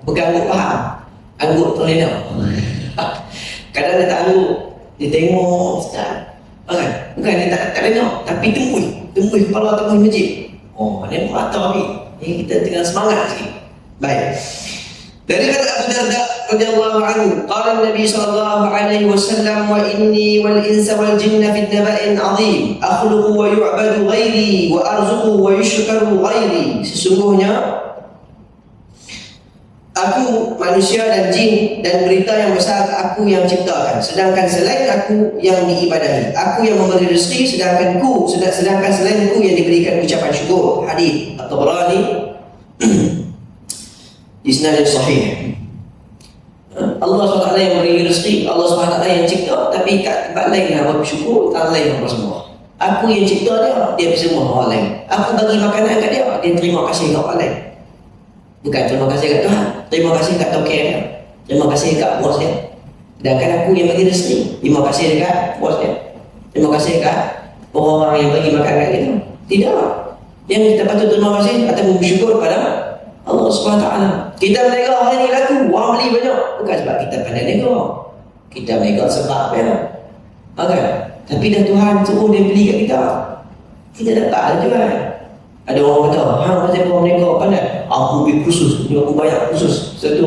Bukan angguk faham, angguk terlena. Kadang dia tak angguk, dia tengok ustaz. Bukan dia tak lena, tapi tembus kepala tembus masjid. Dia merata ni kita tengah semangat sikit. Baik. Daripada Abu Darda radhiyallahu anhu, qala Nabi sallallahu alaihi wasallam, wa inni wal insa wal jinna fi naba'in 'azim, akhluqu wa yu'badu ghairi wa arzuqu wa yushkaru ghairi. Sesungguhnya aku, manusia dan jin, dan berita yang besar aku yang ciptakan, sedangkan selain aku yang diibadahi. Aku yang memberi rezeki, sedangkan selain aku yang diberikan ucapan syukur. Hadis At-Tabrani isnad sahih. Allah SWT yang memberi rezeki, Allah SWT yang cipta, tapi kat tempat lain nak bersyukur, tak lain apa semua. Aku yang cipta dia bersembah orang lain. Aku bagi makanan kat dia terima kasih kat orang lain. Bukan terima kasih kat Tuhan, terima kasih kat token dia, terima kasih kat bos dia. Sedangkan aku yang bagi rezeki, terima kasih dekat bos dia, terima kasih kat orang-orang yang bagi makan kat kita. Tidak. Yang kita patut terima kasih atau bersyukur pada Allah SWT. Kita berniaga hari ni laku, orang beli banyak, bukan sebab kita pandai niaga. Kita berniaga sebab apa ya? Tapi dah Tuhan suruh dia beli kat kita, kita dapat dah jual. Ada orang kata, macam orang mereka pandai, aku pergi kursus, aku bayar kursus 1,000.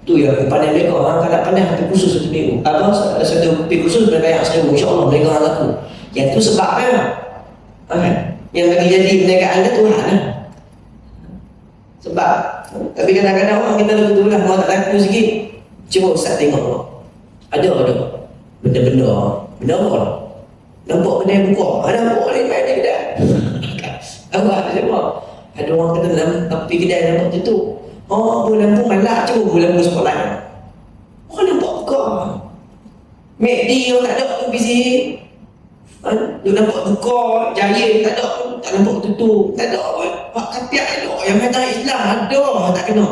Tu ya, aku pandai mereka, kalau pandai aku kursus 1,000. Satu pergi kursus, bayar 1,000, insyaAllah mereka orang laku. Yang tu sebabnya, yang bagi jadi perniagaan dia Tuhan. Sebab, tapi kadang-kadang orang kita betul lah, orang tak laku sikit. Cuba Ustaz tengok, ada benda-benda apa? Nampak kedai buka, nampak ni main dia kedai. Ada orang kata dalam tepi kedai nampak tutup. Lampu malak, cuba lampu spotlight. Orang nampak buka. McD orang tak ada pun busy. Dia nampak buka, Jaya tak ada pun, tak nampak tutup. Tak ada Pak Kapiak ada, yang kata Islam ada, tak kena.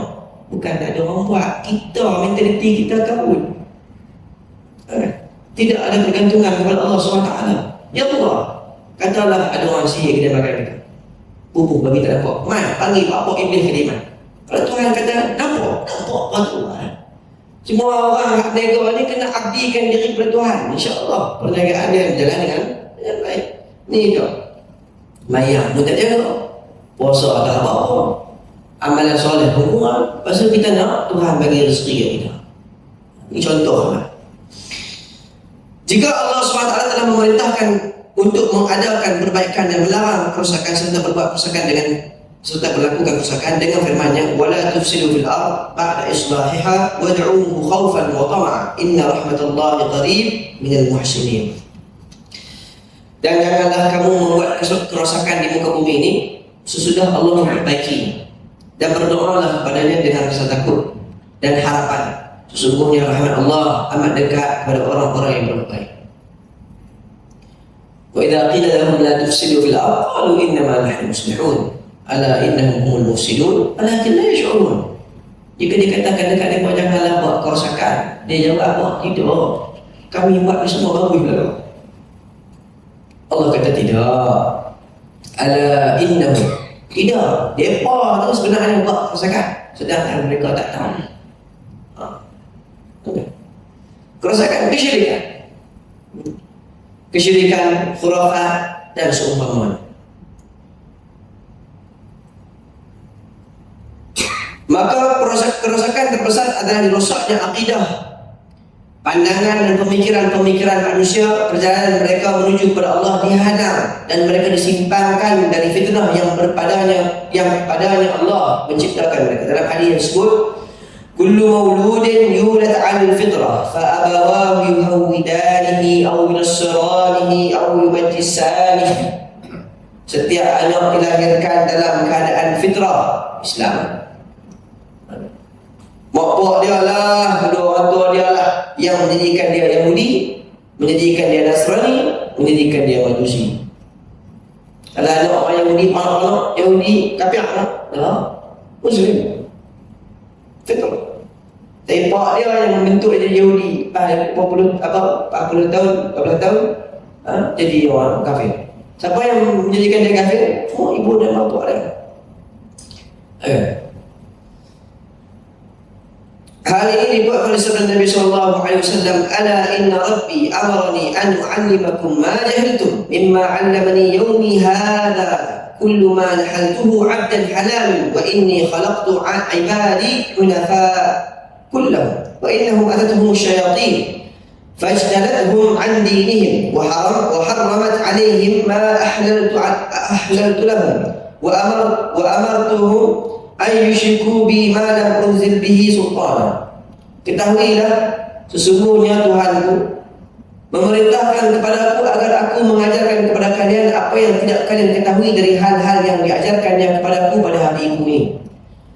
Bukan tak ada orang buat, kita, mentaliti kita kabut. Tidak ada bergantungan kepada Allah SWT. Ya Allah, katalah ada orang sihir kedai makan kita, bubuh bagi tak nampak, panggil Pak Iblis kedai makan. Kalau Tuhan kata nampak Tuhan. Semua orang berniaga ni kena abdikan diri kepada Tuhan. InsyaAllah perniagaan dia berjalan dengan baik. Ni tu mayang pun tak jaga, puasa tak apa-apa, amalan soleh pun kurang. Lepas tu kita nak Tuhan bagi rezeki kita. Ini contoh lah. Jika Allah SWT telah memerintahkan untuk mengadakan perbaikan dan melarang kerusakan serta berbuat kerusakan serta melakukan kerusakan dengan firman-Nya, wala tufsidu fil ard ba'da islahiha wad'uhu khaufan wa tama'a inna rahmatallahi qarib minal muhsinin. Dan janganlah kamu membuat kerusakan di muka bumi ini sesudah Allah memperbaiki, dan berdoalah kepadanya dengan rasa takut dan harapan. Sesungguhnya rahmat Allah amat dekat kepada orang-orang yang berbuat baik. Wa idza qila lahum la tufsidu fil ard qalu innama nahnu muslihun ala innahum humul mufsidun walakin la yash'urun. Jika dikatakan dekat mereka janganlah buat kerosakan, dia jawab apa? Tidak, kami buat semua bagus lah. Allah kata tidak. Ala innahum, tidak, mereka tu sebenarnya buat kerosakan, sedangkan mereka tak tahu. Kerosakan kesyirikan, khurafat dan seumpamanya. Maka kerosakan terbesar adalah dirosaknya akidah, pandangan dan pemikiran manusia. Perjalanan mereka menuju kepada Allah dihadang dan mereka disimpangkan dari fitnah yang padanya Allah menciptakan mereka. Dalam hadis tersebut, kullu mauludin yulad 'alal fitrah fa abawahu yuhawidanihi aw yunassiranihi aw yumajjisanihi. Setiap anak dilahirkan dalam keadaan fitrah Islam. Mak pak dia lah, kedua orang tua dia lah yang menjadikan dia Yahudi, menjadikan dia Nasrani, menjadikan dia Majusi. Kalau anak orang Yahudi, anak Yahudi, kafir lah, Muslim. Fitrah. Tapi pak dia yang membentuk dia Yahudi 40 tahun, 14 tahun, jadi orang kafir. Siapa yang menjadikan dia kafir? Ibu dan bapak dia. Hal ini dibuat oleh sabda Nabi sallallahu alaihi wasallam, "Ala inna rabbi amarani an u'allimakum ma jahiltum mimma 'allamani yawmi hadha. Kullu ma nahaltuhu 'abdan halal wa inni khalaqtu 'ibadi hunafa kullahum wa innahum atatuhum asyayatin fajtalathum 'an dinihim wa harramat 'alaihim ma ahlaltu lahum wa amartuhum ay yushriku bi ma lam unzil bihi sultana." Ketahuilah, sesungguhnya Tuhanku memerintahkan kepadaku agar aku mengajarkan kepada kalian apa yang tidak kalian ketahui dari hal-hal yang diajarkannya kepadaku pada hari ini.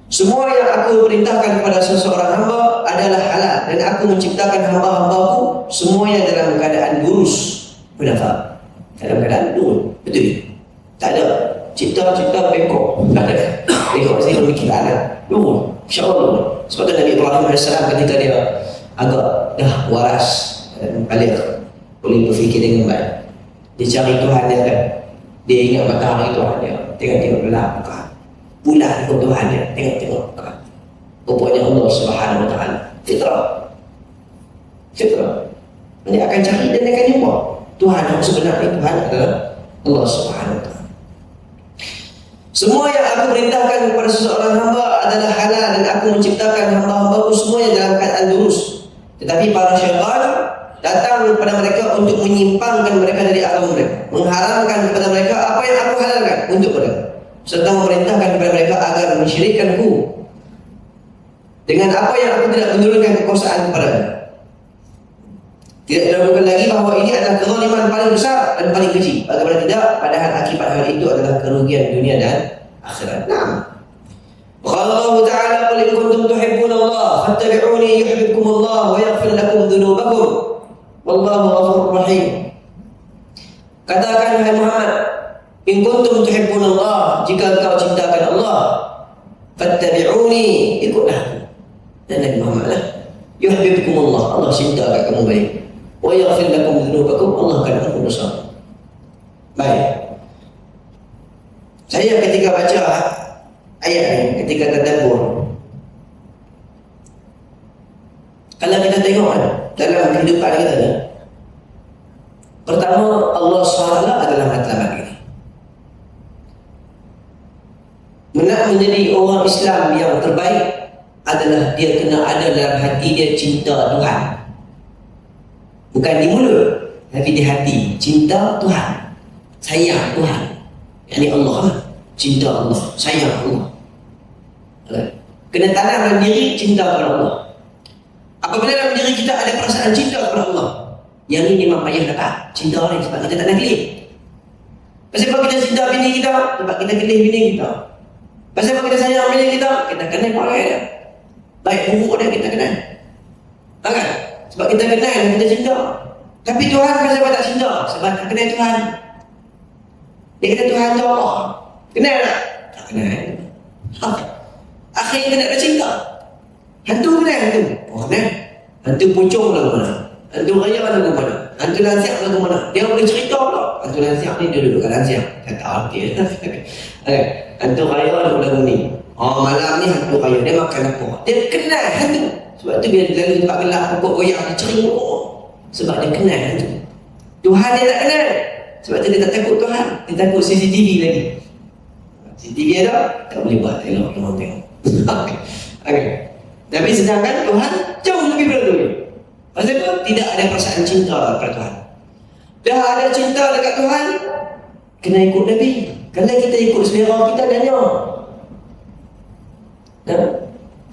Semua yang aku perintahkan kepada seseorang hamba adalah halal, dan aku menciptakan hamba-hambaku semuanya dalam keadaan lurus, munafak, dalam keadaan lurus. Betul? Tak ada cipta bengkok, tak ada. Bengkok saya memikir anak lurus, insyaAllah. Sebab tu Nabi Ibrahim AS ketika dia agak dah waras dan balik, boleh berfikir dengan baik, dia cari Tuhan dia kan. Dia ingat matahari Tuhan dia, tengok belah bukan, bulan ikut Tuhan dia, tengok bukan. Rupanya Allah Subhanahu Wa Taala. Fitrah. Dia akan cari dan dia akan jumpa Tuhan yang sebenarnya. Tuhan adalah Allah Subhanahu Wa Taala. Semua yang aku perintahkan kepada seseorang hamba adalah halal, dan aku menciptakan hamba-hambaku semuanya dalam keadaan lurus. Tetapi para syaitan datang kepada mereka untuk menyimpangkan mereka dari agama mereka, mengharamkan kepada mereka apa yang aku halalkan untuk mereka, serta memerintahkan kepada mereka agar mensyirikkanku dengan apa yang aku tidak menurunkan kekuasaan kepadanya. Tidak diragukan lagi bahawa ini adalah kezaliman paling besar dan paling kecil. Bagaimana tidak, padahal akibat hal itu adalah kerugian dunia dan akhirat. Naam. Allah Ta'ala, "Qul in kuntum tuhibbunallah fattabi'uni yuhibbukumullah wa yaghfir lakum dhunubakum wallahu ghafurur rahim." Katakan, wahai Muhammad, in kuntum tuhibbunallah, jika engkau cintakan Allah, fattabi'uni, ikutlah aku. Dan Nabi Muhammad lah, yuhibbukumullah, Allah cinta kat kamu baik, wa yaghfir lakum dhunubakum, Allah akan ampun dosa. Baik. Saya ketika baca ayat ini, ketika tadabbur, kalau kita tengok dalam kehidupan kita ni, pertama, Allah SWT adalah matlamat ini. Nak menjadi orang Islam yang terbaik adalah dia kena ada dalam hati dia cinta Tuhan. Bukan di mulut, tapi di hati. Cinta Tuhan, sayang Tuhan. Yang Allah lah. Cinta Allah, sayang Allah. Kena tanam dalam diri cinta kepada Allah. Apabila dalam diri kita ada perasaan cinta kepada Allah, yang ini memang payah dapat cinta ni, sebab kita tak nak kelih. Pasal apa kita cinta bini kita? Sebab kita kelih bini kita. Pasal apa kita sayang bini kita? Kita kenal perangai dia, baik buruk dia kita kenal. Kan? Sebab kita kenal dan kita cinta. Tapi Tuhan pasal apa tak cinta? Sebab tak kenal Tuhan. Dia kata Tuhan tu Allah. Kenal tak? Tak kenal. Akhirnya kena ada cinta. Hantu kenal hantu? Oh kenal. Hantu pucung lagu mana? Hantu raya lagu mana? Hantu lansiak lagu mana? Dia boleh cerita pula. Hantu lansiak ni dia duduk kat lansiak. Kata okey. Okay. Hantu raya lagu ni. Oh malam ni hantu raya, dia makan apa? Dia kenal hantu. Sebab tu dia lalu tempat gelap, pokok goyang, dia cering. Sebab dia kenal hantu. Tuhan dia tak kenal. Sebab tu dia tak takut Tuhan. Dia takut CCTV lagi. CCTV ada, tak boleh buat, tengok, orang tengok. Okay. Tapi sedangkan Tuhan jauh lebih berat tu. Pasal apa? Tidak ada perasaan cinta kepada Tuhan. Dah ada cinta dekat Tuhan, kena ikut Nabi. Kalau kita ikut selera kita, danya.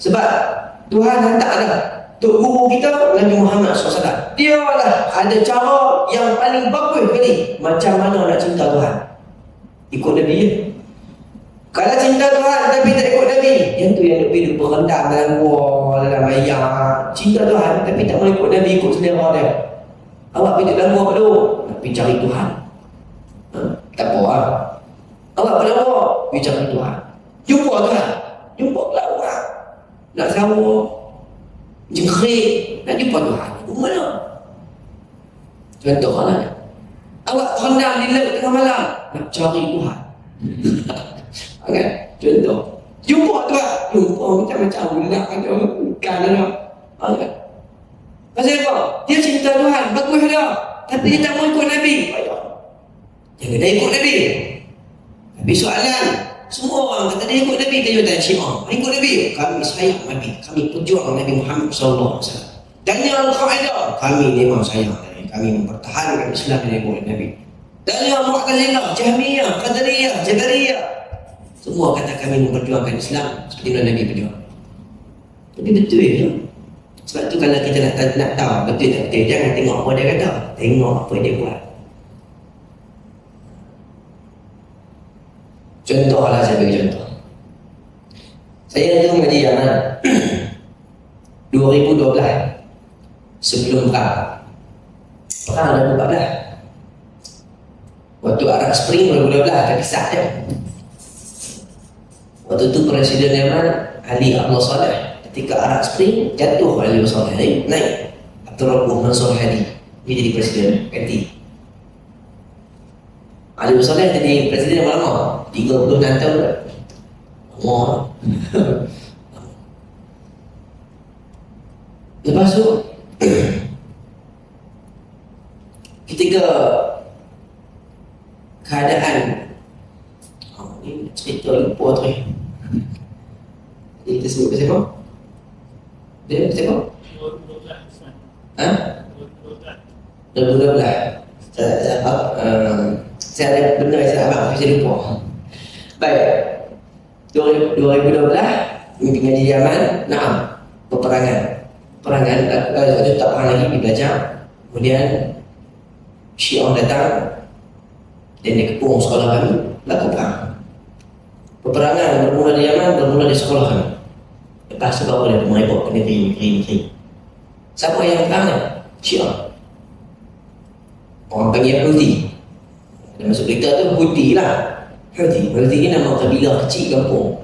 Sebab Tuhan hantar dah Tok Guru kita, Nabi Muhammad SAW. Dia lah ada cara yang paling bagus kali macam mana nak cinta Tuhan. Ikut Nabi je. Kalau cinta Tuhan tapi tak ikut Nabi, yang tu yang Nabi duduk berendam dalam gua, dalam ayam. Cinta Tuhan tapi tak mau ikut Nabi, ikut selera dia. Awak pergi dalam gua dulu, nak pergi cari Tuhan. Tak apa lah. Awak pada gua, pergi cari Tuhan. Jumpa Tuhan. Jumpa pula orang. Nak sama jengkrik, nak jumpa Tuhan. Mana? Contoh lah. Awak terendam di laut tengah malam, nak cari Tuhan. Okay, contoh. Jumpa Tuhan. Jumpa macam-macam budak ada ikan ada. Okay. Pasal apa? Dia cinta Tuhan, bagus dah. Tapi dia tak mau ikut Nabi. Jangan dia ikut Nabi. Tapi soalan, semua orang kata dia ikut Nabi, dia tanya Syiah, ikut Nabi? Kami sayang Nabi, kami pejuang Nabi Muhammad SAW. Tanya Al-Qaeda, kami memang sayang Nabi, kami mempertahankan Islam dan ikut Nabi. Tanya Mu'tazilah, Jahmiyah, Qadariyah, Jabariyah, semua kata kami memperjuangkan Islam seperti mana Nabi berjuang. Tapi betul ya. Sebab tu kalau kita nak tahu betul tak betul, jangan tengok apa dia kata, tengok apa dia buat. Contohlah, saya bagi contoh. Saya dulu mengaji Yaman 2012, sebelum perang 2014. Waktu Arab Spring 2012, terpisah dia. Waktu tu Presiden Yaman Ali Abdullah Saleh. Ketika Arab Spring jatuh Ali Abdullah Saleh, naik Abdul Rabbuh Mansur Hadi, dia jadi Presiden ganti. Ali Abdullah Saleh jadi Presiden lama, 36 tahun. Lama. Lepas tu ketika keadaan ni cerita lupa tu kita sebut pasal apa? Dia pasal apa? 2012. Ha? 2012. Saya ada benda yang saya abang, saya lupa. Baik, 2012 mimpi ngaji Yaman, peperangan. Waktu tu tak perang lagi, pergi belajar. Kemudian Syiah datang dan dia kepung sekolah kami, laku perang. Peperangan bermula di Yaman, bermula di sekolah kami. Lepas tu baru dia merepot ke negeri. Siapa yang perang ni? Syiah. Orang panggil Houthi. Dia masuk berita tu Houthi lah. Houthi ni nama kabilah kecil kampung.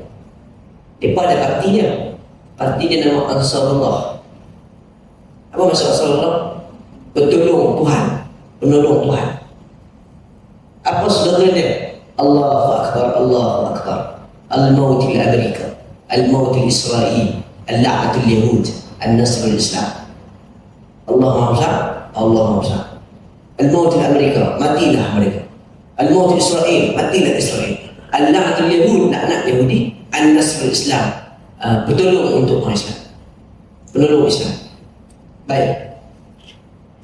Mereka ada parti dia. Parti dia nama Ansarullah. Apa maksud Ansarullah? Penolong Tuhan. Penolong Tuhan. Apa slogan dia? Allahu Akbar, Allahu Akbar. Al-Mautil Amerika, Al-Mautil Israel, Al-La'atul Yahud, Al-Nasrul Islam. Allah Maha Besar, Allah Maha Besar. Al-Mautil Amerika, matilah mereka. Al-Mautil Israel, matilah Israel. Al-La'atul Yahud, laknat Yahudi. Al-Nasrul Islam, penolong untuk orang Islam, penolong Islam. Baik,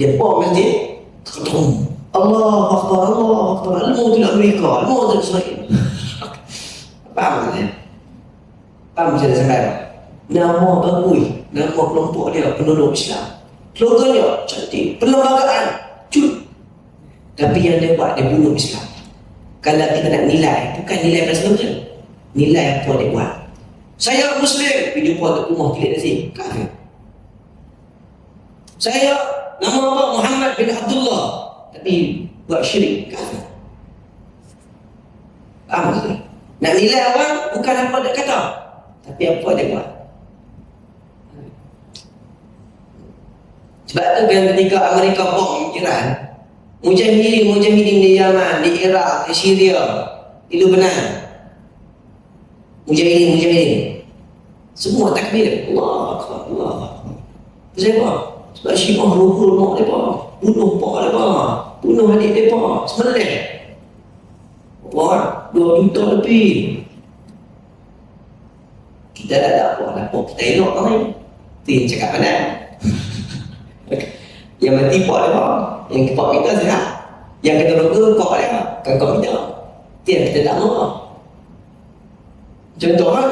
dia bom masjid, ketum Allah Akbar, Allah Akbar, Al-Mautil Amerika, Al-Mautil Israel. Faham tak? Faham macam mana sampai? Nama bagus, nama kelompok dia penolong Islam. Slogan dia cantik, perlembagaan cut. Tapi yang dia buat, dia bunuh Islam. Kalau kita nak nilai, bukan nilai pada slogan, nilai apa dia buat. Saya Muslim, pergi jumpa kat rumah tilik nasi, kafir. Saya nama apa? Muhammad bin Abdullah, tapi buat syirik, kafir. Faham tak? Nak nilai orang bukan apa dia kata, tapi apa dia buat. Sebab tu kan ketika Amerika bom Iran, mujahidin di Yaman, di Iraq, di Syria, di Lebanon, mujahidin semua takbir, Allah Akbar, Allah Akbar. Sebab apa? Sebab Syiah ruhul mak mereka, bunuh pak mereka, bunuh adik mereka, sembelih. Orang 2 juta lebih. Kita tak ada apa-apa, kita elok kan ni. Itu yang cakap pandai. Yang mati pak mereka, yang pak kita sihat. Yang kita roga pak mereka, kan kau kita. Itu yang kita tak mahu. Contoh kan?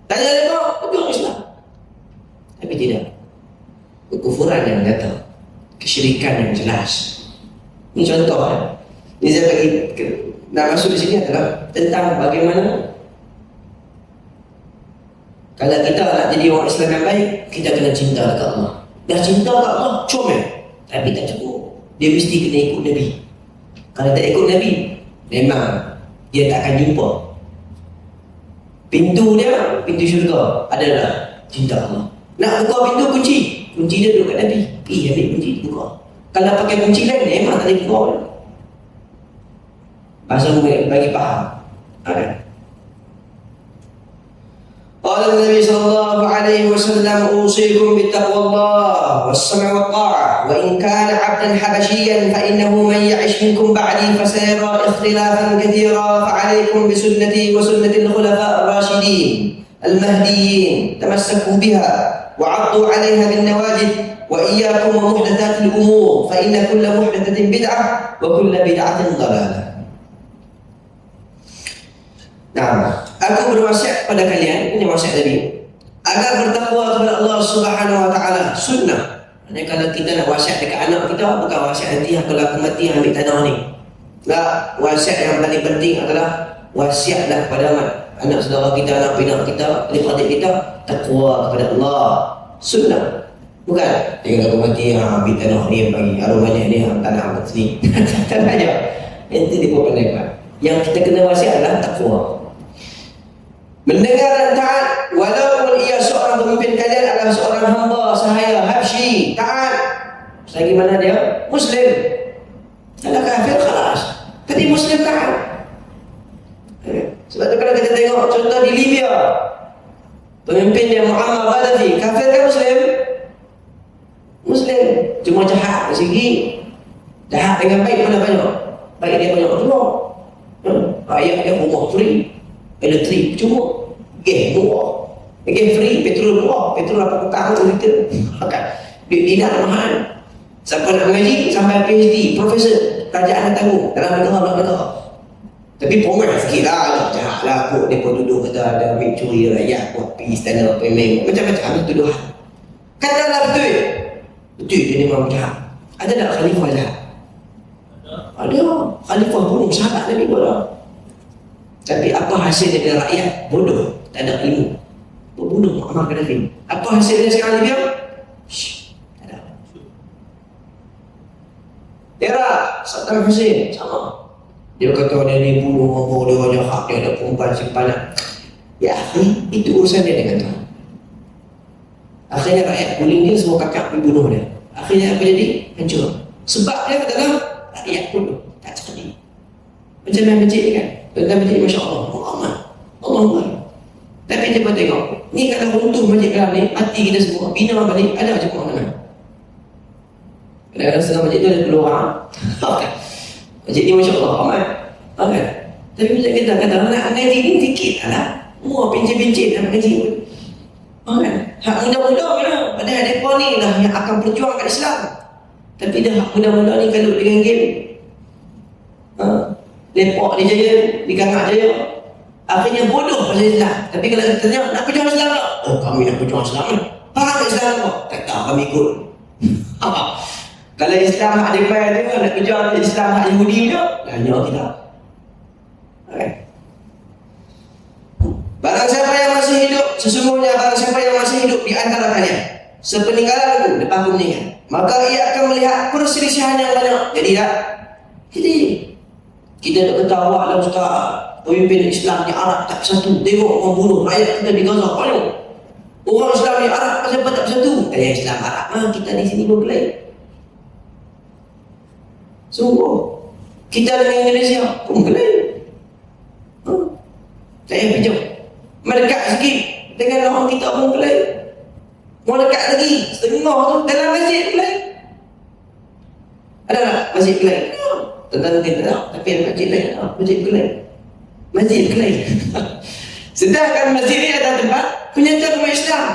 Tanya mereka, betul Islam. Tapi tidak. Kekufuran yang nyata, kesyirikan yang jelas. Ini contoh kan? Ini saya bagi nak masuk di sini adalah tentang bagaimana kalau kita nak jadi orang Islam yang baik, kita kena cinta kepada Allah. Dah cinta kepada Allah, comel. Tapi tak cukup. Dia mesti kena ikut Nabi. Kalau tak ikut Nabi, memang dia tak akan jumpa. Pintu dia, pintu syurga adalah cinta Allah. Nak buka pintu kunci dia duduk kat Nabi. Pergi ambil kunci, buka. Kalau pakai kunci lain, memang tak boleh buka. Bahasa bagi faham. قال النبي صلى الله عليه وسلم أوصيكم بتقوى الله والسمع والطاعة وإن كان عبدا حبشيا فإنه من يعش منكم بعدي فسيرى اختلافا كثيرا فعليكم بسنتي وسنة الخلفاء الراشدين المهديين تمسكوا بها وعضوا عليها بالنواجذ وإياكم ومحدثات الأمور فإن كل محدثة بدعة وكل بدعة ضلالة. Nah, aku berwasiat pada kalian, ini wasiat Nabi, agar bertakwa kepada Allah Subhanahu wa taala, sunnah. Ini kalau kita nak wasiat dekat anak kita, bukan wasiat nanti kalau aku mati ambil tanah ni. Tak, wasiat yang paling penting adalah wasiatlah kepada anak saudara kita, anak pinak kita, adik-adik kita, takwa kepada Allah, sunnah. Bukan, tinggal aku mati ambil tanah ni bagi arumanya ni tanah aku sini. Tak ada. Itu dia buat pandai. Yang kita kena wasiat adalah takwa. Mendengar dan taat walaupun ia seorang pemimpin kalian adalah seorang hamba sahaya Habsyi, taat. Selagi mana dia? Muslim. Kalau kafir, khalas. Tapi Muslim taat. Sebab tu kalau kita tengok contoh di Libya, pemimpinnya Muammar Gaddafi, kafir kan Muslim? Muslim. Cuma jahat sikit. Jahat dengan baik mana banyak? Baik dia banyak juga. Rakyat dia rumah free, elektrik cuma, gas murah, gas free, petrol murah, petrol apa tahun liter. Duit dinar mahal. Siapa nak mengaji sampai PhD, profesor, kerajaan tanggung dalam negara. Tapi pomel sikit lah, jahat lah kot. Mereka duduk kata ada ambil curi rakyat, buat pergi istana pemeng, macam-macam tuduhan. Katalah betul. Betul dia memang jahat. Ada tak khalifah jahat? Ada. Khalifah bunuh sahabat Nabi bodoh. Tapi apa hasilnya dari rakyat? Bodoh, tak ada ilmu. Bunuh Muammar Gaddafi. Apa hasilnya sekarang Libya? Tak ada. Iraq, Saddam Hussein sama. Dia kata dia ni bunuh orang, dia jahat, dia ada perempuan simpanan. Ya, itu urusan dia dengan Tuhan. Akhirnya rakyat kuling dia semua kakak dibunuh dia. Akhirnya apa jadi? Hancur. Sebab dia adalah rakyat bodoh, tak cerdik. Macam main masjid kan? Dalam masjid, Masya Allah, Allah Allah. Tapi dia pun tengok, ni kalau runtuh masjid kelam ni, mati kita semua, bina balik, ada macam mana? Kadang-kadang setengah masjid tu ada keluar. Masjid ni Masya Allah, amat. Kan? Tapi macam kita kata, nak ngaji ni sikit lah. Mua pincin-pincin nak ngaji pun. Kan? Hak muda-muda mana? Padahal mereka ni lah yang akan berjuang kat Islam. Tapi dah hak muda-muda ni kalut dengan game. Lepak dia jaya, digangak jaya. Akhirnya bodoh pasal Islam. Tapi kalau kita tanya, nak berjuang Islam tak? Oh, kami nak berjuang Islam ni. Faham tak Islam tak? Tak tahu, kami ikut. Kalau Islam hak dia bayar dia, nak berjuang Islam hak Yahudi je, tanya kita. Okay. Barang siapa yang masih hidup, sesungguhnya barang siapa yang masih hidup di antara kalian, sepeninggalanku, lepas aku meninggal, maka ia akan melihat perselisihan yang banyak. Jadi tak? Jadi kita nak ketawa lah Ustaz, pemimpin Islam di Arab tak bersatu. Tengok orang bunuh rakyat kita di Gaza banyak. Orang Islam di Arab pasal tak bersatu. Tanya Islam Arab, kita di sini berkelahi. Sungguh kita dengan Indonesia pun berkelahi. Saya pinjam mendekat sikit dengan orang kita pun berkelahi. Mau dekat lagi setengah tu dalam masjid berkelahi. Ada tak masjid berkelahi? Tentang kita tak, tapi ada masjid lain tak, masjid berkelahi. Masjid berkelahi. Sedangkan masjid ni adalah tempat penyertaan umat Islam,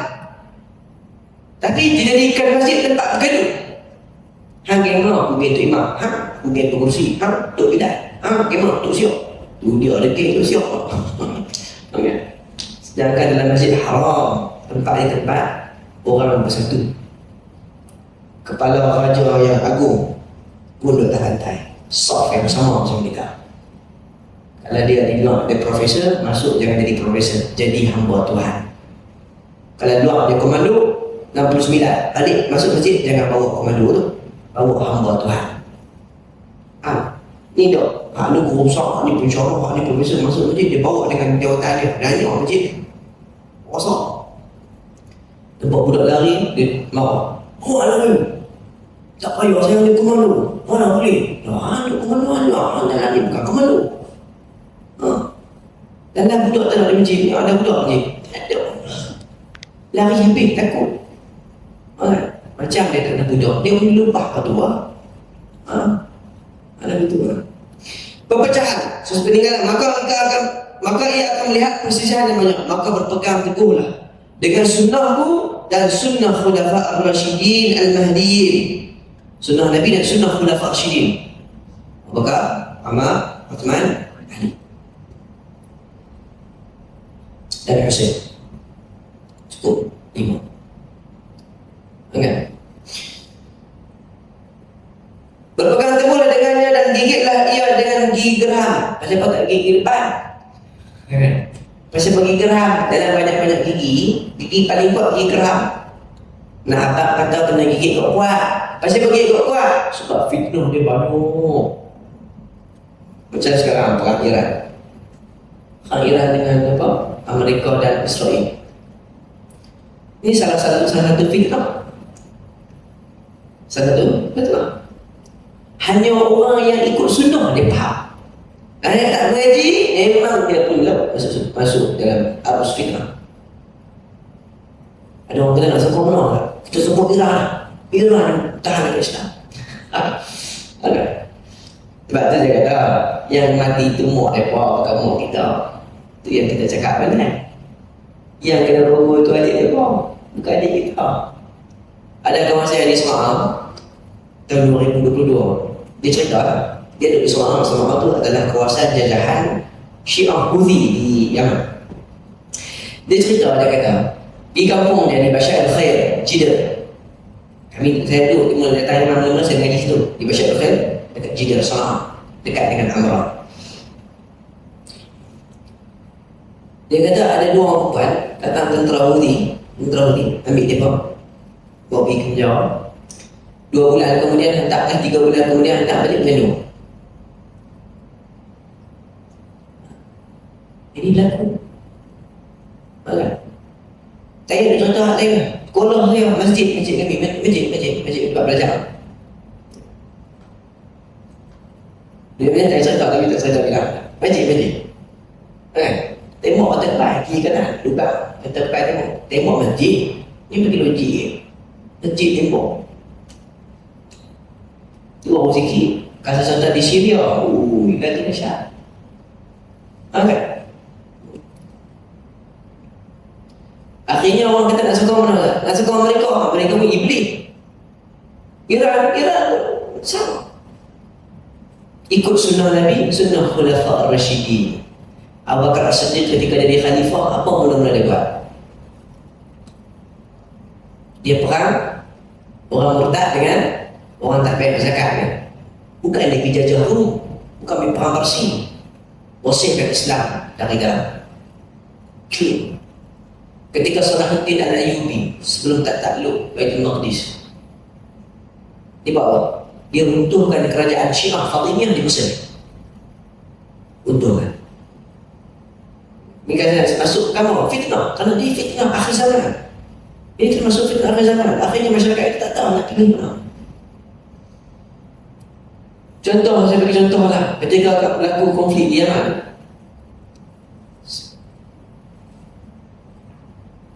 tapi dijadikan masjid tempat bergaduh. Hang kemana pergi tu imam, pergi tu kursi, tu bidat, kemana tu siap, tu dia ada tu siap. Sedangkan dalam masjid haram, tempat orang bersatu. Kepala raja yang agung pun duduk lantai, saf yang sama macam kita. Kalau dia dibilang dia profesor, masuk jangan jadi profesor, jadi hamba Tuhan. Kalau luar dia komando 69, balik masuk masjid jangan bawa komando tu, bawa hamba Tuhan. Ni dok, ni guru besar, ni pensyarah, ni profesor masuk masjid, dia bawa dengan jawatan dia, nanya masjid kosong. Tempat budak lari, dia marah. Lari. Tak payah saya ada komando. Mana boleh? Ada komando anda lari bukan komando. Dalam budak tak ada masjid ni, ada budak ni. Ada lari habis, takut. Macam dia tak nak budak, dia boleh lupa kat tua. Ada betul lah. Perpecahan, peninggalan, maka ia akan melihat perselisihan yang banyak, maka berpegang teguhlah dengan sunnahku dan sunnah khulafa ar-rasyidin al-mahdiyyin, sunnah Nabi dan sunnah khulafa ar-rasyidin Abu Bakar, Umar, Uthman, Ali dan Husain. Cukup 5. Ingat, berpegang teguhlah dengannya dan gigitlah ia dengan gigi geram. Pasal apa tak gigi depan? Pasal bagi geram dalam banyak-banyak gigi paling kuat gigi geram. Nah, abang kata kena gigit kuat. Pasal bagi kuat sebab fitnah dia banyak. Macam sekarang perang Iran. Perang Iran dengan apa? Amerika dan Israel. Ini salah satu fitnah. Salah satu, betul tak? Hanya orang yang ikut sunnah dia faham. Yang tak mengaji, memang dia pula masuk dalam arus fitnah. Ada orang kata nak sokong mana? Kita sokong Iran tahan Islam. Ada. Sebab tu dia kata, yang mati itu muak mereka, bukan muak kita. Itu yang kita cakap benar. Yang kena rogo itu adik mereka, bukan adik kita. Ada kawan saya di Semarang tahun 2022. Dia cerita, dia duduk di Semarang. Semarang itu adalah kawasan jajahan Syiah Houthi di Yaman. Dia cerita, dia kata, di kampung dia di Bashar al-Khair, Jidr. Saya duduk, dia tanya mana-mana, saya ngaji situ. Di Bashar al-Khair, dekat Jidr, Sanaa, dekat dengan Amrah. Dia kata ada 2 orang perempuan datang tentera Houthi, ambil dia bawa pergi ke penjara. 2 bulan kemudian hantar, 3 bulan kemudian hantar balik Melayu. Ini berlaku. Saya nak contoh saya. Sekolah saya, masjid kami, masjid tempat belajar. Dia bilang saya cerita, tapi tak saya bilang. Masjid. Tengok tempat kiri kanan, lubang. Tempat tengok masjid. Ini bagi logik. Masjid tembok. Tu orang sikit. Kasar contoh di Syria. Kata dahsyat. Kan? Akhirnya orang kata nak sokong mana? Nak sokong mereka. Mereka pun iblis. Iran sama. Ikut sunnah Nabi, sunnah khulafa ar-rasyidin. Abu Bakar As-Siddiq ketika jadi khalifah, apa mula-mula dia buat? Dia perang orang murtad dengan orang tak bayar zakat kan? Bukan dia pergi jajah Rom, bukan pergi perang Parsi. Bersihkan Islam dari dalam. Clean. Ketika Salahuddin Al-Ayyubi sebelum tak takluk Baitul Maqdis, dia buat apa? Dia runtuhkan kerajaan Syiah Fatimiyah di Mesir. Runtuhkan. Ini kan masuk kamu fitnah, kerana dia fitnah akhir zaman. Ini termasuk fitnah akhir zaman. Akhirnya masyarakat itu tak tahu nak pilih mana. Contoh, saya bagi contoh lah. Ketika berlaku konflik di Yaman,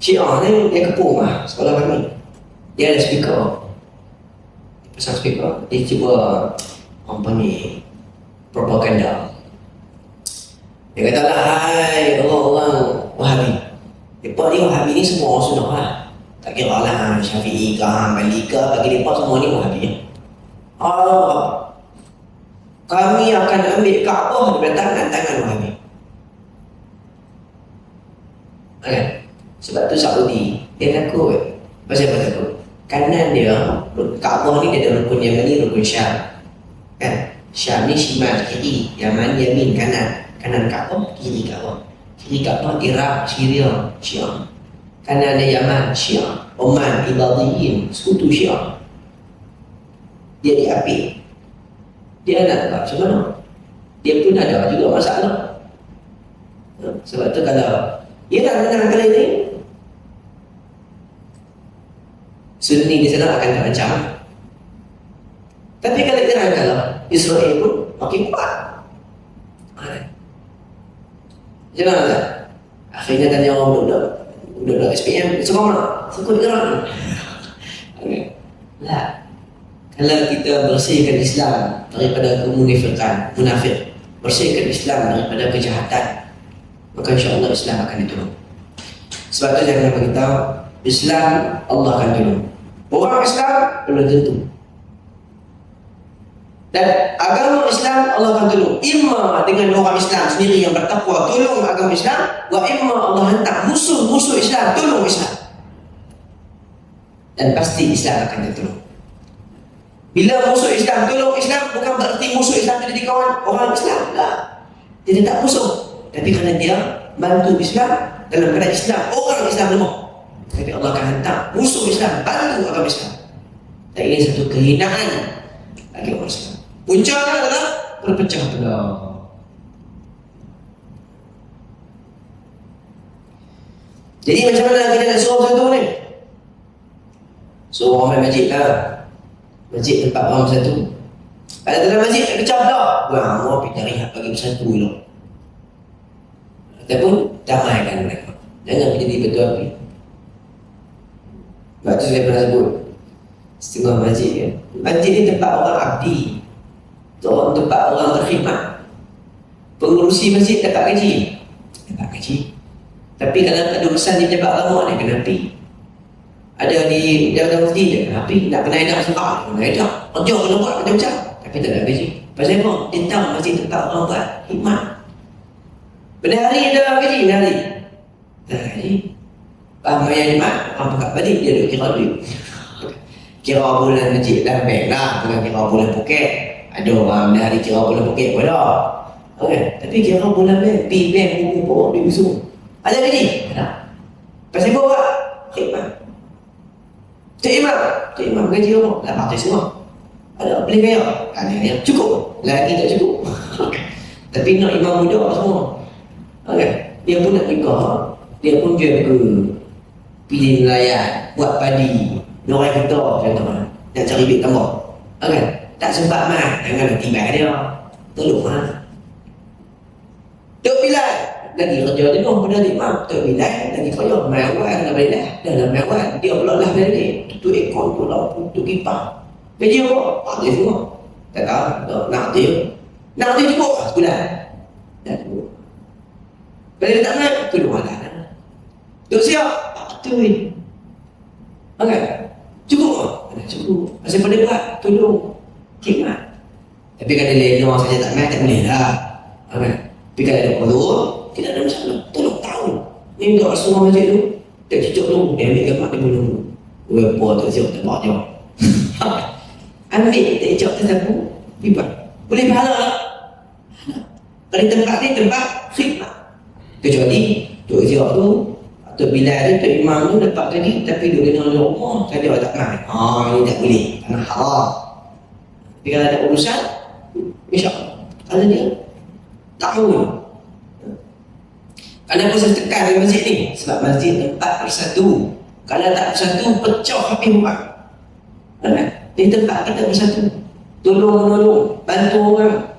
Syiah ni dia kepung lah sekolah kami. Dia ada speaker. Dia pasang speaker. Dia cuba orang panggil propaganda. Dia kata lah, hai orang-orang Wahabi. Mereka ni Wahabi ni semua orang sunnah lah. Tak kira lah Syafi'i ke, Hambali ke, bagi mereka semua ni Wahabi. Kami akan ambil Kaabah daripada tangan Wahabi. Okay. Sebab tu Saudi, dia takut. Pasal apa takut? Kanan dia, Kaabah ni dia ada rukun Yamani, rukun Syam. Kan? Syam ni Shimal, kiri. Yaman, Yamin, kanan. Kanan Kaabah, kiri Kaabah. Kiri Kaabah, Iraq, Syria, Syiah. Kanan dia Yaman, Syiah. Oman, Ibadiyin, sekutu Syiah. Dia diapik. Dia nak buat macam mana? Dia pun ada juga masalah. Sebab tu kalau Iran menang kali ni, Sunni di sana akan terancam. Tapi kalau Iran kalah, Israel pun makin kuat. Macam mana tak? Akhirnya tanya orang budak-budak, budak-budak SPM seronok, sekut gerak. Okay. Lah, kalau kita bersihkan Islam daripada kemunafikan, munafik, bersihkan Islam daripada kejahatan, maka insya-Allah Islam akan ditolong. Sebab itu jangan beritahu Islam Allah akan tolong. Orang Islam belum tentu. Dan agama Islam Allah akan tolong. Imma dengan orang Islam sendiri yang bertakwa tolong agama Islam, wa imma Allah hantar musuh-musuh Islam tolong Islam. Dan pasti Islam akan ditolong. Bila musuh Islam tolong Islam, bukan berarti musuh Islam itu jadi kawan orang Islam. Tak. Dia tak musuh. Tapi kerana dia bantu Islam dalam keadaan Islam, orang Islam lemah, jadi Allah akan hantar musuh Islam bantu agama Islam. Dan ini satu kehinaan bagi orang Islam. Puncaknya adalah berpecah belah. Jadi macam mana kita nak suruh satu ni? Suruh orang main masjid lah. Masjid tempat orang bersatu. Kalau dalam masjid tak pecah belah, wah, orang pergi cari hak bagi bersatu dulu. Ataupun damaikan mereka. Jangan menjadi betul api. Sebab tu saya pernah sebut setengah masjid kan. Masjid ni tempat orang abdi, tempat orang berkhidmat. Pengurusi masjid dapat gaji. Dapat gaji. Tapi kalau tak ada urusan di pejabat agama ni, kena api. Ada di dalam masjid dia kena api. Nak kena edak sebab kena edak. Kerja kena buat macam-macam. Tapi tak ada gaji. Pasal apa? Dia tahu masjid tempat orang buat khidmat. Berdari ada gaji, berdari. Tak ada gaji. Bayar khidmat, orang pekat balik, dia duduk kira duit. Kira bulan masjid dalam bank lah, bukan kira bulan poket. Ada orang berdari kira bulan poket pun dah. Okay. Tapi kira bulan bank, pergi bank, buku, bawa duit musuh. Ada gaji? Ada. Pasal apa buat? Khidmat. Cik Imam gaji apa? Tak patut semua. Ada boleh kaya? Ada kaya. Cukup. Lagi tak cukup. Tapi nak imam muda semua. Okay. Dia pun nak juga. Dia pun jaga. Pilih nelayan. Buat padi. Orang kita contohnya. Nak cari duit tambah. Okay. Tak sempat mah. Jangan nak tiba dia. Tolong lah. Tok Bilal. Lagi kerja dia dong pada imam. Tok Bilal lagi kaya. Mewah nak balik dah. Dalam mewah. Dia pula lah balik. Tutup ekor tu lah. Tutup kipas. Gaji apa? Dia semua. Tak tahu. Nak dia. Nak dia cukup. Sebulan. Dah cukup. Bila dia tak nak, tolong lah. Duk siap. Betul. Okay. Cukup. Cukup. Pasal pada buat, tolong. Khidmat. Tapi kalau dia orang saja tak nak, tak boleh lah. Okay. Tapi kalau ada perlu, tidak ada masalah. Tolong tahu. Ni untuk Rasulullah masjid tu. Tak cucuk tu. Dia ambil gambar dia bunuh. Berapa tak siap, tak bawa jawab. Ambil, tak cucuk, tak sapu. Bibat. Boleh pahala lah. Kalau tempat ni, tempat khidmat. Kecuali Tok Ziak tu, Tok Bilal tu, Tok Imam tu dapat gaji tapi dia kena oleh rumah, kan dia tak main. Ini tak boleh, kerana haram. Tapi kalau ada urusan, insya-Allah ada dia tahu. Kenapa saya tekan di masjid ni? Sebab masjid tempat bersatu. Kalau tak bersatu, pecah habis orang. Di tempat kita bersatu. Tolong-menolong, bantu orang.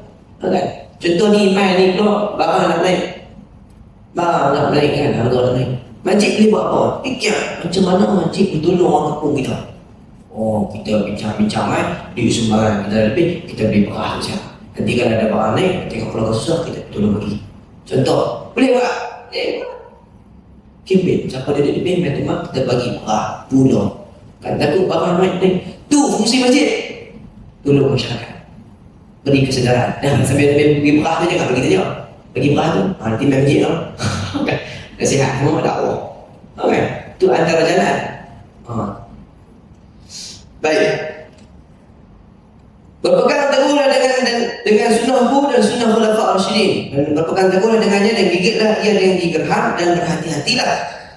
Contoh ni Iman ni keluar, barang nak naik. Barang nak naik kan, harga nak naik. Masjid boleh buat apa? Fikir macam mana masjid bertolong orang kampung kita. Oh, kita bincang-bincang kan, duit sumbangan kita lebih, kita beli berkah saja. Nanti kalau ada barang naik, tengok keluarga susah, kita tolong bagi. Contoh, boleh buat? Boleh buat. Kempen, siapa dia di bank, kita bagi berkah, pula. Kan takut barang naik. Tu fungsi masjid. Tolong masyarakat. Beri kesedaran. Dah, sambil bagi berkah tu jangan bagi saja. Bagi berkah tu, nanti main masjid lah. Nasihat semua dakwah. Okay. Itu antara jalan. Baik. Berpegang teguhlah dengan sunnahku dan sunnah khulafa ar-rasyidin. Dan berpegang teguhlah dengannya dan gigitlah ia dengan gigi gerham dan berhati-hatilah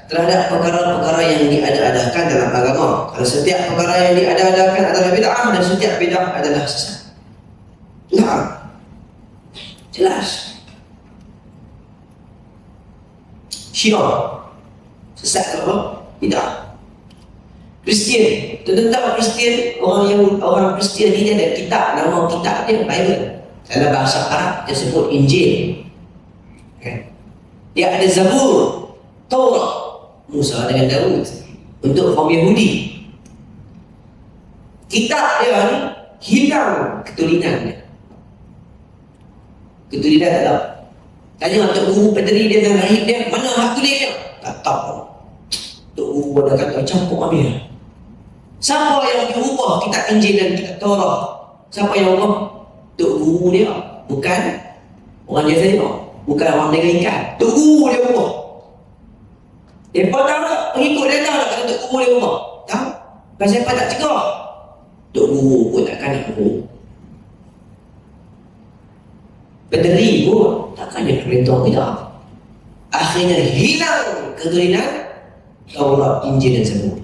terhadap perkara-perkara yang diada-adakan dalam agama. Kalau setiap perkara yang diada-adakan adalah bid'ah dan setiap bid'ah adalah sesat. Nah, jelas. Syiah sesat apa? Bid'ah. Kristian, tentang Kristian, orang Kristian ni ada kitab, nama kitab dia Bible. Dalam bahasa Arab dia sebut Injil. Okay. Dia ada Zabur, Taurat. Musa dengan Daud untuk kaum Yahudi. Kitab dia ni hilang keturunan tak tahu. Tanya Tok Guru pederi dia dan rahib dia, mana hak tulis dia? Tak tahu. Tok Guru ada kata campur habis. Siapa yang diubah kitab Injil dan kitab Taurat? Siapa yang ubah? Tok Guru dia, bukan orang biasa dia, bukan orang dengan ikan. Tok Guru dia ubah. Mereka tahu tak? Pengikut dia tahu tak kata Tok Guru dia ubah? Tahu? Pasal apa tak cegah? Tok Guru pun takkan nak guru. Pederi pun takkan dia perintah kita. Akhirnya hilang keturunan Taurat, Injil dan Zabur.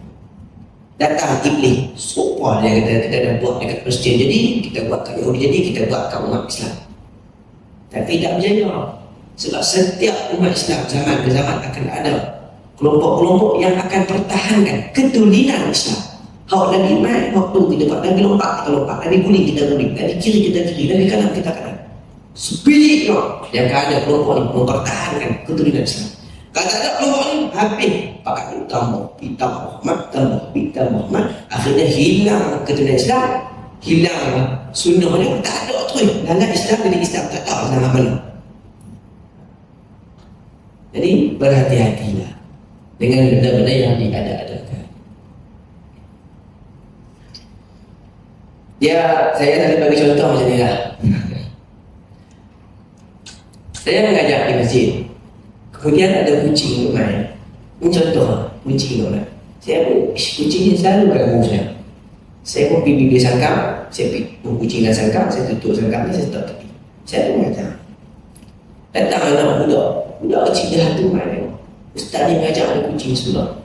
Datang iblis, sopa dia kata kita dah buat dekat Kristian jadi, kita buat kat Yahudi jadi, kita buat kat umat Islam. Tapi tak berjaya. Sebab setiap umat Islam zaman ke zaman akan ada kelompok-kelompok yang akan pertahankan keturunan Islam. Hak Nabi mai, waktu kita buat, Nabi lompat kita lompat, Nabi guling kita guling, Nabi kiri kita kiri, Nabi kanan kita kanan. Spirit yang akan ada kelompok ni mempertahankan keturunan Islam. Kalau tak ada kelompok ni, habis pakai tambah Muhammad, akhirnya hilang keturunan Islam, hilang sunnah dia, tak ada tu. Dalam Islam jadi Islam tak tahu Islam mana. Jadi berhati-hatilah dengan benda-benda yang diada-adakan. Saya tadi bagi contoh macam ni lah. Saya mengajar di masjid, kemudian ada kucing untuk main. Ini contoh kucing untuk main. Kucing ni selalu ganggu saya. Saya pun pergi bibir sangkam, saya pergi kucing dan sangkam, saya tutup sangkam ni, saya stop tepi. Saya pun mengajar. Datang anak budak kecil dah tu main. Ustaz ni mengajar ada kucing sebelah.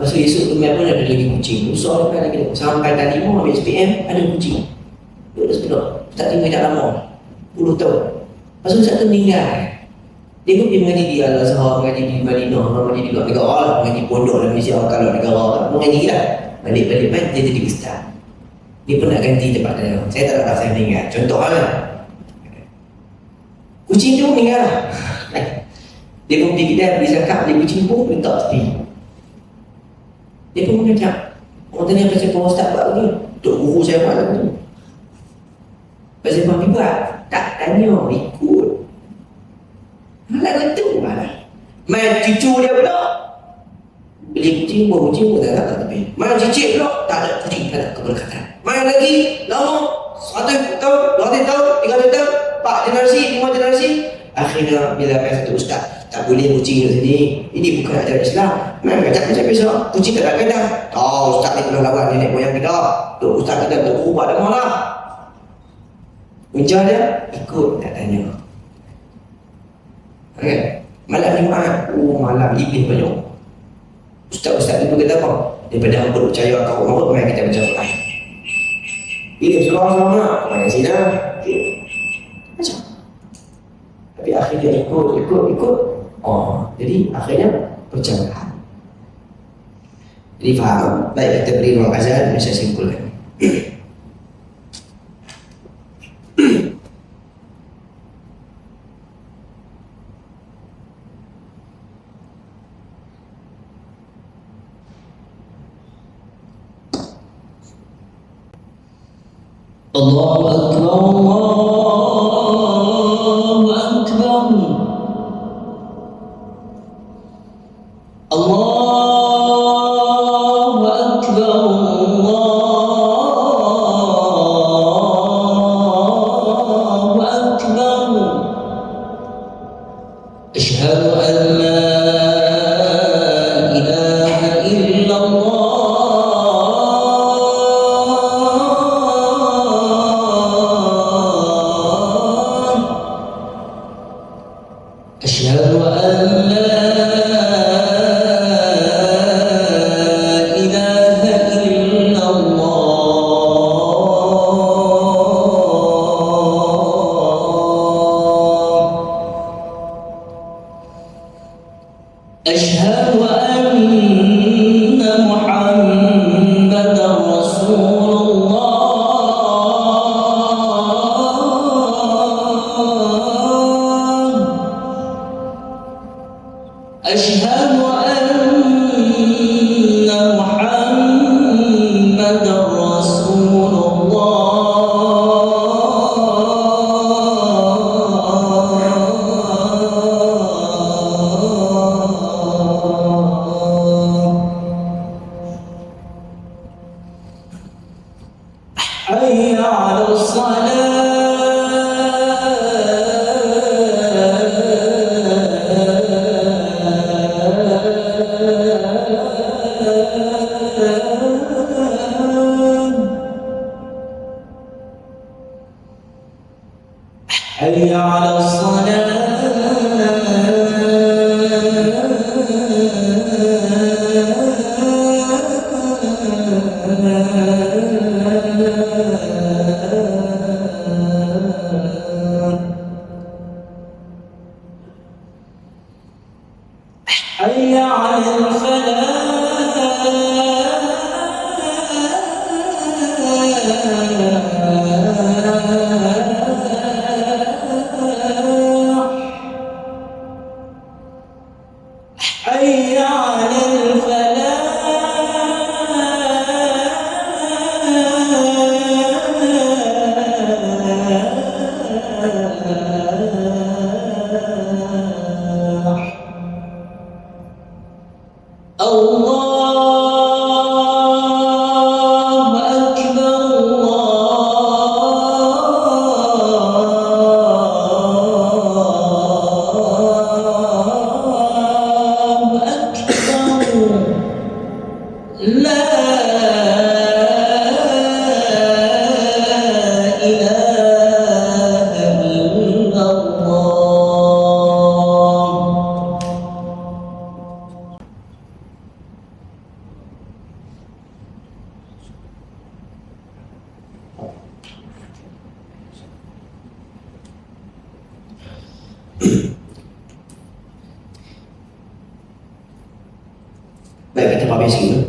Lepas tu esok tu pun ada lagi kucing. Usah ada lagi. Sampai tadi mau ambil SPM, ada kucing. Duduk sebelah. Ustaz ni mengajar lama, 10 tahun. Lepas tu Ustaz tu meninggal. Dia pun pergi mengaji di Al-Azhar, mengaji di Madinah, mengaji di luar negara lah, mengaji pondok dalam Malaysia, kalau negara lah, mengaji lah. Balik-balik main, dia jadi ustaz. Dia pun nak ganti tempat dia. Saya tak nak saya meninggal. Contoh lah. Kucing tu meninggal lah. Dia pun pergi kedai, beli zakat, beli kucing pun letak tepi. Dia pun mengajak. Orang tanya apa siapa ustaz buat ni? Tok Guru saya buat lah tu. Pasal apa pergi buat? Tak tanya, ikut. Malah betul malah. Main cucu dia pula. Beli kucing pun tak ada tapi. Main cicit pula, tak ada kucing, tak ada keberkatan. Main lagi, lama, 100 tahun, 200 tahun, 300 tahun, 4 generasi, 5 generasi. Akhirnya bila main satu ustaz, tak boleh kucing di sini. Ini bukan ajaran Islam. Main kacak macam biasa, kucing tak ada kena. Oh, ustaz ni pernah lawan nenek moyang kita. Tu ustaz kita tu ubah dah malah. Ujar dia, ikut, tak tanya. Okay. Malam Jumaat, malam iblis banyak. Ustaz-ustaz itu kata apa? Daripada hamba percaya kau maut, mari kita baca Quran. Ini sama-sama, main sini. Macam. Tapi akhirnya ikut. Oh, jadi akhirnya percaya. Jadi faham. Baik, kita beri ruang azan, saya simpulkan. Allahu Akbar, Allahu Akbar, Allahu Akbar, Allahu Akbar. Asyhadu an la ilaha illallah. أشهد أن لا إله إلا الله. أشهد أن محمدًا رسول الله. أشهد حي على الفلاح حي على الفلاح الله أكبر الله أكبر لا إله إلا الله. Baik, kita habis kita.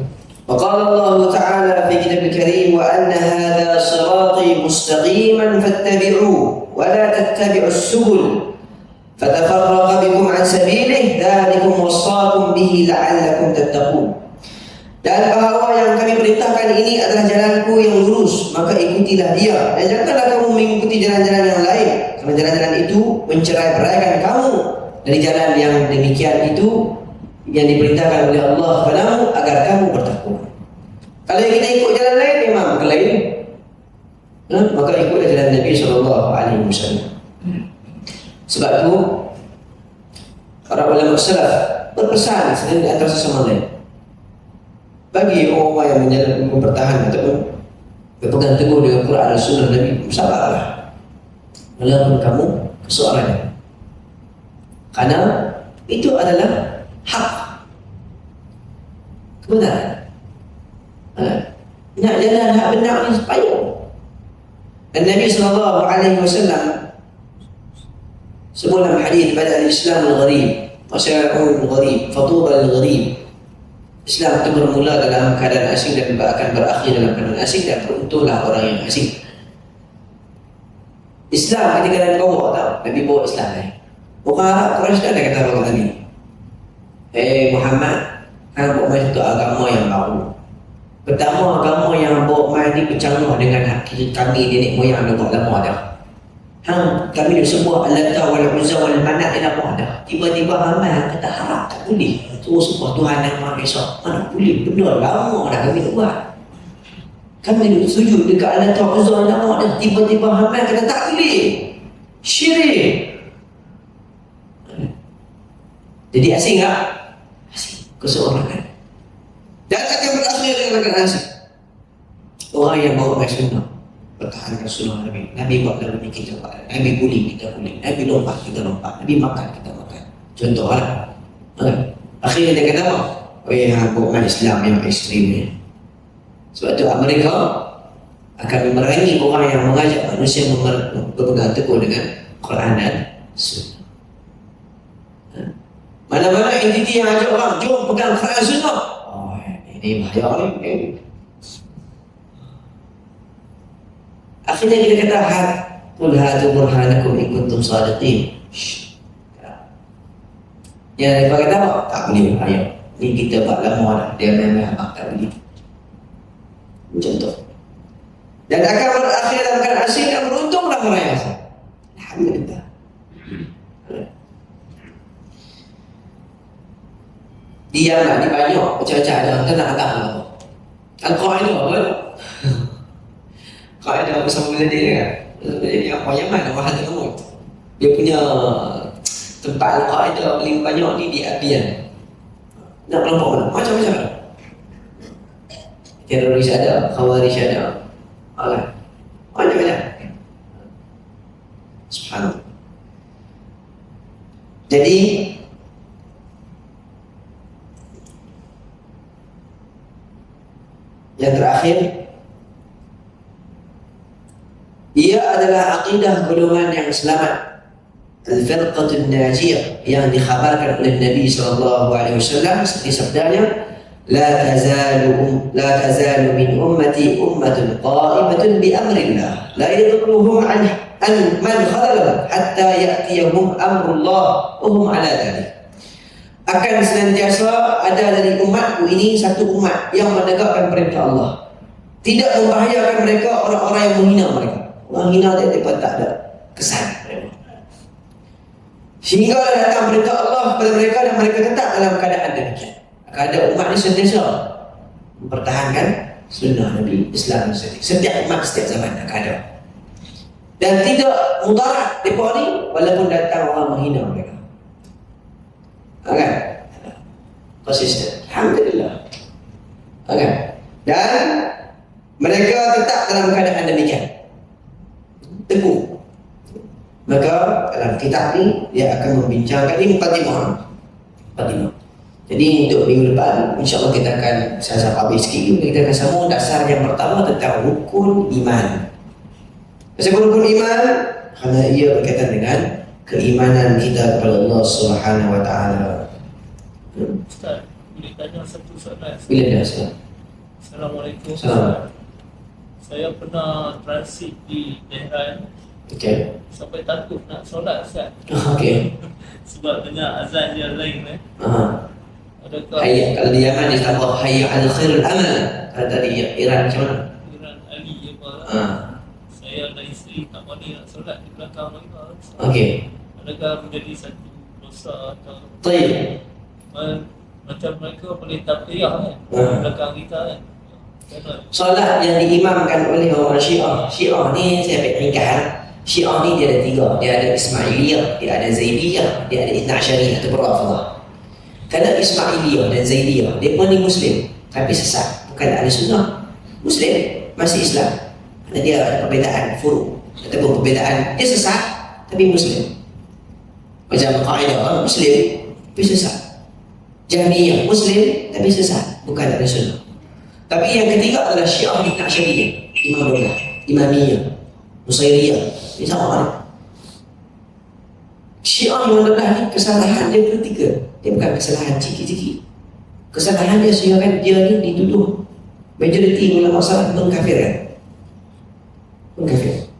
وقال الله تعالى في كتاب الكريم وأن هذا صراطي مستقيما فاتبعوه ولا تتبعوا السبل فتفرق بكم عن سبيله ذلكم وصاكم به لعلكم تتقون. Dan bahawa yang kami perintahkan ini adalah jalanku yang lurus, maka ikutilah dia. Dan janganlah kamu mengikuti jalan-jalan yang lain, karena jalan-jalan itu mencerai-beraikan kamu dari jalan yang demikian itu yang diperintahkan oleh Allah padamu agar kamu bertakwa. Kalau kita ikut jalan lain memang kelain, maka ikutlah jalan Nabi SAW. Sebab itu para ulama salaf berpesan di antara sesama lain bagi orang-orang yang mempertahankan ataupun berpegang teguh dengan Quran dan Sunnah Nabi, sabarlah walaupun kamu kesuarannya, karena itu adalah hak kebenaran. Nak jalan hak benar ni payah. Dan Nabi SAW sebut dalam hadis pada al-Islam al-gharib wa syara'un al-gharib fatuba al-gharib. Islam itu bermula dalam keadaan asing dan akan berakhir dalam keadaan asing, dan beruntunglah orang yang asing. Islam ketika Nabi bawa, tahu Nabi bawa Islam ni, orang Arab Quraisy dah kata orang Nabi, Muhammad, hang bawa mai satu agama yang baru. Pertama, agama yang bawa mai ni bercanggah dengan kami nenek moyang dah buat lama dah. Kami dah semua Al-Lata wal Uzza wal Manat dah lama dah. Tiba-tiba ramai hang kata haram, tak boleh. Terus sebut Tuhan yang Maha Esa, mana boleh, benar lama dah kami nak buat. Kami duduk sujud dekat Al-Lata wal Uzza lama dah. Tiba-tiba ramai kata tak boleh, syirik. Jadi asing tak? Asing, keseorangan. Dan akan berakhir dengan akan asing. Orang yang bawa mai sunnah, pertahankan sunnah Nabi. Nabi buat dalam ni kita buat. Nabi guling kita guling. Nabi lompat kita lompat. Nabi makan kita makan. Contoh lah. Akhirnya dia kata apa? Bukan Islam yang ekstrim ni. Sebab tu Amerika akan memerangi orang yang mengajak manusia berpegang teguh dengan Quran dan Sunnah. Mana-mana entiti yang ajak orang, jom pegang Quran Sunnah. Ini bahaya ni. Akhirnya kita kata qul hatu burhanakum in kuntum shadiqin. Yang dia kata apa? Tak boleh bahaya. Ni kita buat lama dah, dia memang tak boleh. Contoh. Dan akan berakhir dalam keadaan asing dan beruntunglah orang yang asing. Alhamdulillah. Dia nak di banyak macam-macam ada. Kita nak agak apa? Al-Qaeda apa? Qaeda bersama dengan dia kan. Jadi apa Yaman nama hati kamu. Dia punya tempat Al-Qaeda paling banyak ni di Abian. Nak kelompok mana? Macam-macam ada. Teroris ada, Khawarij ada. Macam-macam. Subhanallah. Jadi yang terakhir, ia adalah akidah golongan yang selamat al-firqatul najiyah yang dikhabarkan oleh Nabi SAW seperti sabdanya, la tazalu min ummati ummatun qa'imatun bi amrillah la yadurruhum an man khalalahum hatta ya'tiyahum amrullah wa hum ala dhalik. Akan senantiasa ada dari umatku ini satu umat yang menegakkan perintah Allah, tidak membahayakan mereka orang-orang yang menghina mereka. Orang hina dia tak ada kesan, sehingga datang perintah Allah kepada mereka dan mereka tetap dalam keadaan demikian. Akan ada umat ini sentiasa mempertahankan sunnah Nabi Islam setiap umat, setiap zaman akan ada, dan tidak mudarat mereka ni walaupun datang orang menghina mereka. Kan? Konsisten, alhamdulillah. Kan? Dan mereka tetap dalam keadaan demikian, teguh. Maka dalam kitab ni dia akan membincangkan ini mukadimah. Jadi untuk minggu depan insya-Allah kita akan saya habis sikit, kita akan sambung dasar yang pertama tentang rukun iman. Pasal rukun iman kerana ia berkaitan dengan keimanan kita kepada Allah Subhanahu wa taala. Ustaz, boleh tanya satu soalan? Bila dah Ustaz? Assalamualaikum. Salam. Saya pernah transit di daerah Okey. sampai takut nak solat, Ustaz. Okey. Sebab dengar azan yang lain Adakah Hayya, kalau di Yaman dia tambah hayya al khairul amal. Kalau tadi Iran macam mana? Iran Ali apa? Saya dan isteri tak berani nak solat di belakang mereka. Okey. Adakah menjadi satu dosa atau Baik. macam mereka boleh taqiyah kan di belakang kita kan? Solat yang diimamkan oleh orang Syiah. Syiah ni saya ambil ringkas. Syiah ni dia ada tiga. Dia ada Ismailiyah, dia ada Zaidiyah, dia ada Ithna Asyariyah atau Rafidhah. Kalau Ismailiyah dan Zaidiyah, dia pun ni Muslim tapi sesat, bukan ahli sunnah. Muslim, masih Islam. Kerana dia ada perbezaan furu ataupun perbezaan dia sesat tapi Muslim. Macam Qaedah, Muslim tapi sesat. Jahmiyah, Muslim tapi sesat, bukan ahli sunnah. Tapi yang ketiga adalah Syiah Ithna Asyariyah, Imam Daulah, Imamiyah, Nusairiyah. Ini sama kan? Syiah Imam Daulah ni kesalahan dia ketiga. Dia bukan kesalahan cikit-cikit. Kesalahan dia sehingga dia ni dituduh majoriti ulama salaf mengkafirkan.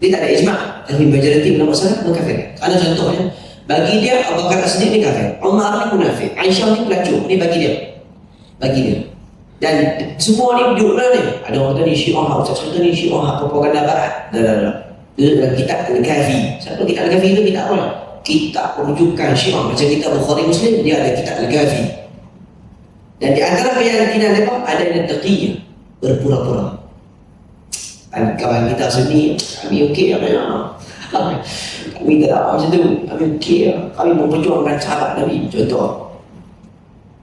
Dia tak ada ijma', tapi majoriti ulama salaf mengkafirkan. Ada contohnya, bagi dia Abu Bakar As-Siddiq ni kafir, Umar ni munafik, Aisyah ni pelacur. Ni bagi dia. Dan semua ni duduk mana ni? Ada orang kata ni Syiah, ustaz kata ni Syiah propaganda barat. Itu dalam kitab Al-Kafi. Siapa kitab Al-Kafi itu? Kitab apa? Kitab rujukan Syiah. Macam kitab Bukhari Muslim, dia ada kitab Al-Kafi. Dan di antara keyakinan mereka ada yang taqiyah, berpura-pura. Kawan kita sini, kami okey apa ya? Kami tak ada macam tu. Kami okey, kami memperjuangkan sahabat Nabi. Contoh.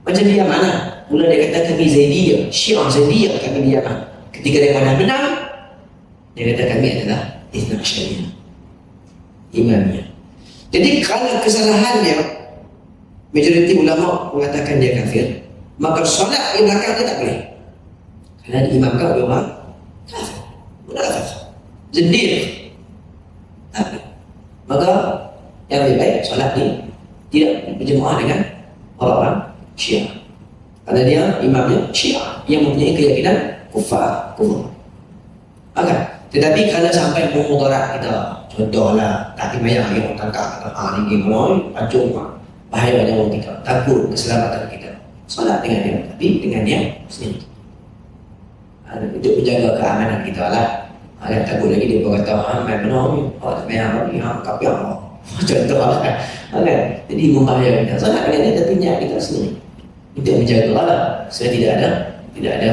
Macam dia mana? Mula dia kata kami Zaidiyah, Syiah Zaidiyah kami di Yaman. Ketika dia mana menang, dia kata kami adalah Ithna Asyariyah, Imamiyah. Jadi kalau kesalahannya majoriti ulama mengatakan dia kafir, maka solat di belakang dia tak boleh. Kerana diimamkan oleh orang kafir, munafik, zindiq. Tak boleh. Maka yang lebih baik solat ni tidak berjemaah dengan orang-orang Syiah. Kerana dia imamnya Syiah yang mempunyai keyakinan kufur. Tetapi kalau sampai memudarat kita, contohlah tak dimayang yang orang tangkap, ni gimana, pacung, bahaya nyawa kita, takut keselamatan kita, solat dengan dia, tapi dengan dia sendiri. Untuk menjaga keamanan kita lah. Takut lagi dia berkata, main benar ni, tak mayang ni, tapi apa? Contoh lah. Jadi membahayakan kita, solat dengan dia, tapi niat kita sendiri. Untuk menjaga Allah, saya tidak ada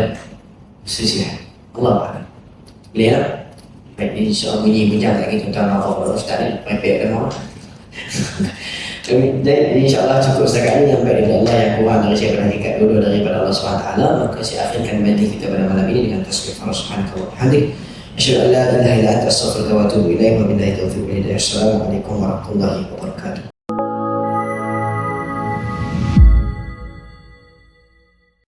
sisihan. Allah. Boleh tak? Baik, insyaAllah bunyi bijak lagi tentang Allah Ustaz ni, baik-baik kan Allah. Jadi insyaAllah cukup setakat ini. Yang baik dari Allah, yang kurang dari saya perhatikan dulu daripada Allah SWT. Maka saya akhirkan mati kita pada malam ini dengan tasbih Allah Subhanahu wa ta'ala. Asyhadu an la ilaha illa anta astaghfiruka wa atubu ilaik. Wa billahi taufiq wal hidayah. Assalamualaikum warahmatullahi wabarakatuh.